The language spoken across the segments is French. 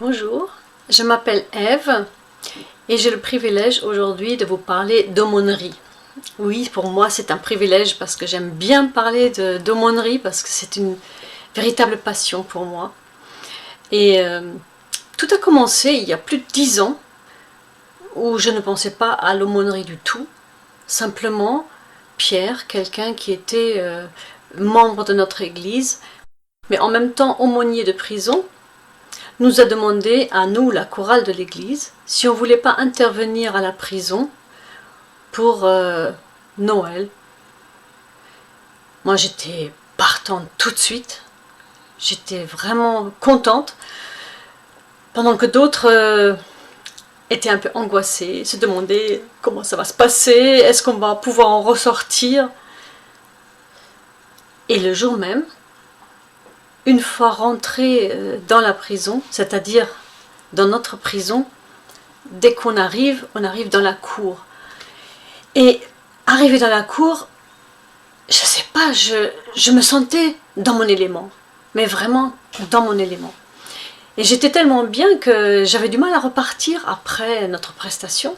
Bonjour, je m'appelle Ève et j'ai le privilège aujourd'hui de vous parler d'aumônerie. Oui, pour moi c'est un privilège parce que j'aime bien parler d'aumônerie parce que c'est une véritable passion pour moi. Et tout a commencé il y a plus de 10 ans où je ne pensais pas à l'aumônerie du tout. Simplement, Pierre, quelqu'un qui était membre de notre église, mais en même temps aumônier de prison, nous a demandé à nous, la chorale de l'église, si on ne voulait pas intervenir à la prison pour Noël. Moi j'étais partante tout de suite, j'étais vraiment contente, pendant que d'autres étaient un peu angoissés, se demandaient comment ça va se passer, est-ce qu'on va pouvoir en ressortir. Et le jour même, une fois rentré dans la prison, c'est-à-dire dans notre prison, dès qu'on arrive, on arrive dans la cour. Et arrivé dans la cour, je sais pas, je me sentais dans mon élément, mais vraiment dans mon élément. Et j'étais tellement bien que j'avais du mal à repartir après notre prestation,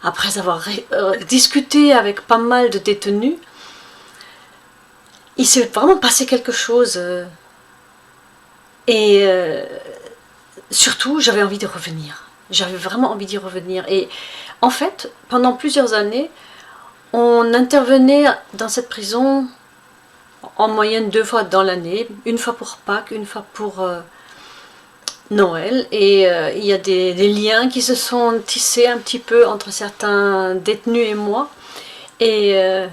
après avoir discuté avec pas mal de détenus. Il s'est vraiment passé quelque chose. Et surtout, j'avais envie de revenir. J'avais vraiment envie d'y revenir. Et en fait, pendant plusieurs années, on intervenait dans cette prison en moyenne 2 fois dans l'année, une fois pour Pâques, une fois pour Noël. Et il y a des liens qui se sont tissés un petit peu entre certains détenus et moi. Et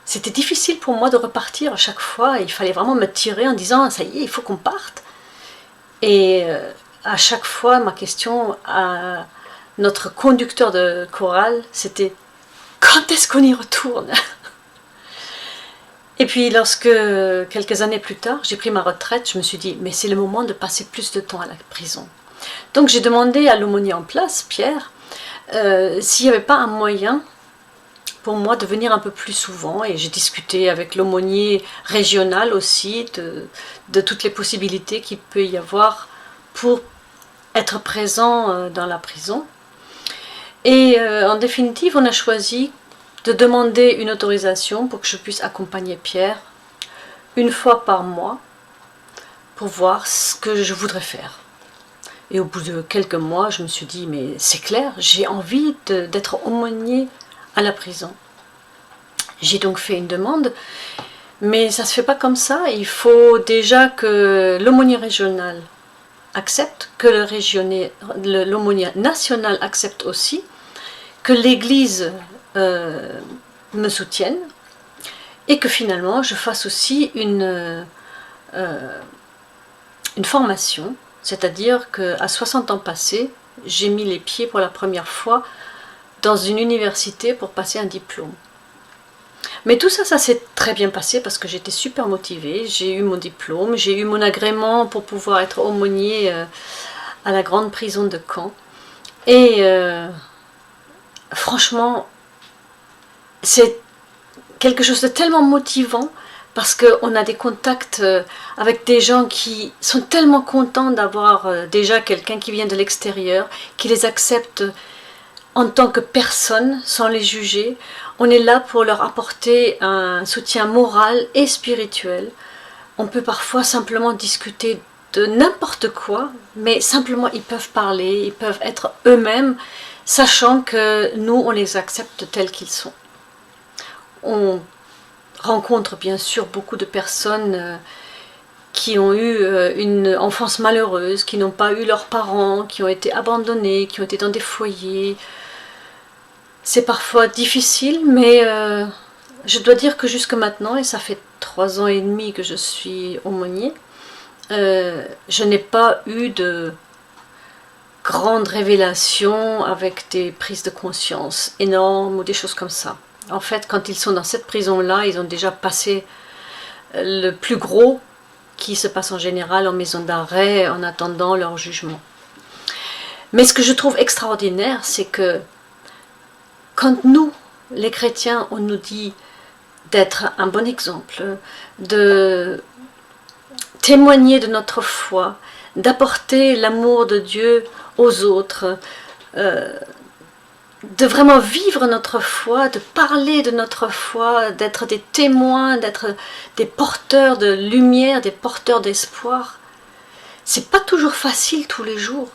c'était difficile pour moi de repartir à chaque fois. Il fallait vraiment me tirer en disant « ça y est, il faut qu'on parte ». Et à chaque fois, ma question à notre conducteur de chorale, c'était « quand est-ce qu'on y retourne ?» Et puis lorsque, quelques années plus tard, j'ai pris ma retraite, je me suis dit « mais c'est le moment de passer plus de temps à la prison ». Donc j'ai demandé à l'aumônier en place, Pierre, s'il n'y avait pas un moyen pour moi de venir un peu plus souvent, et j'ai discuté avec l'aumônier régional aussi de toutes les possibilités qu'il peut y avoir pour être présent dans la prison. Et en définitive, on a choisi de demander une autorisation pour que je puisse accompagner Pierre une fois par mois pour voir ce que je voudrais faire. Et au bout de quelques mois, je me suis dit, mais c'est clair, j'ai envie d'être aumônier à la prison. J'ai donc fait une demande, mais ça ne se fait pas comme ça. Il faut déjà que l'aumônier régional accepte, que l'aumônier national accepte aussi, que l'église me soutienne, et que finalement je fasse aussi une formation, c'est-à-dire qu'à 60 ans passés, j'ai mis les pieds pour la première fois dans une université pour passer un diplôme. Mais tout ça, ça s'est très bien passé parce que j'étais super motivée, j'ai eu mon diplôme, j'ai eu mon agrément pour pouvoir être aumônier à la grande prison de Caen. Et franchement, c'est quelque chose de tellement motivant parce qu'on a des contacts avec des gens qui sont tellement contents d'avoir déjà quelqu'un qui vient de l'extérieur, qui les accepte en tant que personne, sans les juger. On est là pour leur apporter un soutien moral et spirituel. On peut parfois simplement discuter de n'importe quoi, mais simplement ils peuvent parler, ils peuvent être eux-mêmes, sachant que nous, on les accepte tels qu'ils sont. On rencontre bien sûr beaucoup de personnes qui ont eu une enfance malheureuse, qui n'ont pas eu leurs parents, qui ont été abandonnés, qui ont été dans des foyers. C'est parfois difficile, mais je dois dire que jusque maintenant, et ça fait 3 ans et demi que je suis aumônier, je n'ai pas eu de grandes révélations avec des prises de conscience énormes ou des choses comme ça. En fait, quand ils sont dans cette prison-là, ils ont déjà passé le plus gros qui se passe en général en maison d'arrêt en attendant leur jugement. Mais ce que je trouve extraordinaire, c'est que quand nous, les chrétiens, on nous dit d'être un bon exemple, de témoigner de notre foi, d'apporter l'amour de Dieu aux autres, de vraiment vivre notre foi, de parler de notre foi, d'être des témoins, d'être des porteurs de lumière, des porteurs d'espoir. C'est pas toujours facile tous les jours.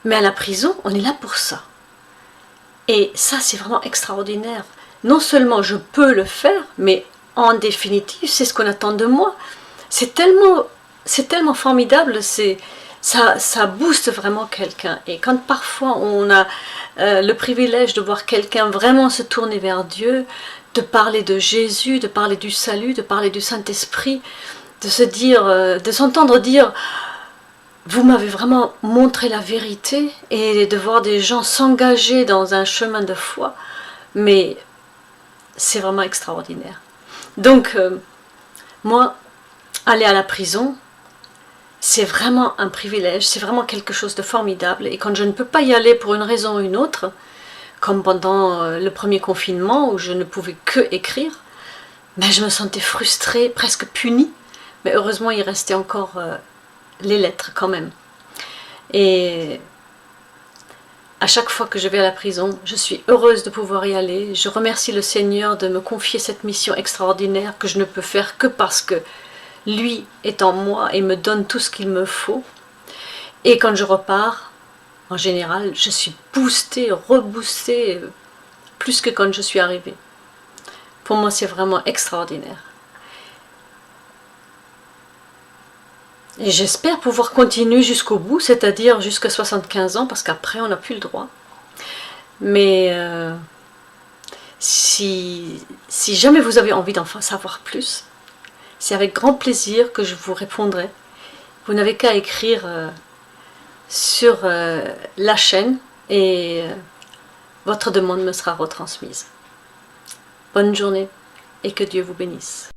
Mais à la prison, on est là pour ça. Et ça, c'est vraiment extraordinaire. Non seulement je peux le faire, mais en définitive, c'est ce qu'on attend de moi. C'est tellement formidable, ça booste vraiment quelqu'un. Et quand parfois on a le privilège de voir quelqu'un vraiment se tourner vers Dieu, de parler de Jésus, de parler du salut, de parler du Saint-Esprit, de se dire, de s'entendre dire, vous m'avez vraiment montré la vérité, et de voir des gens s'engager dans un chemin de foi, mais c'est vraiment extraordinaire. Donc, moi, aller à la prison, c'est vraiment un privilège, c'est vraiment quelque chose de formidable. Et quand je ne peux pas y aller pour une raison ou une autre, comme pendant le premier confinement où je ne pouvais que écrire, mais je me sentais frustrée, presque punie. Mais heureusement, il restait encore les lettres quand même. Et à chaque fois que je vais à la prison, je suis heureuse de pouvoir y aller. Je remercie le Seigneur de me confier cette mission extraordinaire que je ne peux faire que parce que lui est en moi et me donne tout ce qu'il me faut. Et quand je repars, en général, je suis boostée, reboostée, plus que quand je suis arrivée. Pour moi, c'est vraiment extraordinaire. Et j'espère pouvoir continuer jusqu'au bout, c'est-à-dire jusqu'à 75 ans, parce qu'après, on n'a plus le droit. Mais si jamais vous avez envie d'en savoir plus, c'est avec grand plaisir que je vous répondrai. Vous n'avez qu'à écrire sur la chaîne et votre demande me sera retransmise. Bonne journée et que Dieu vous bénisse.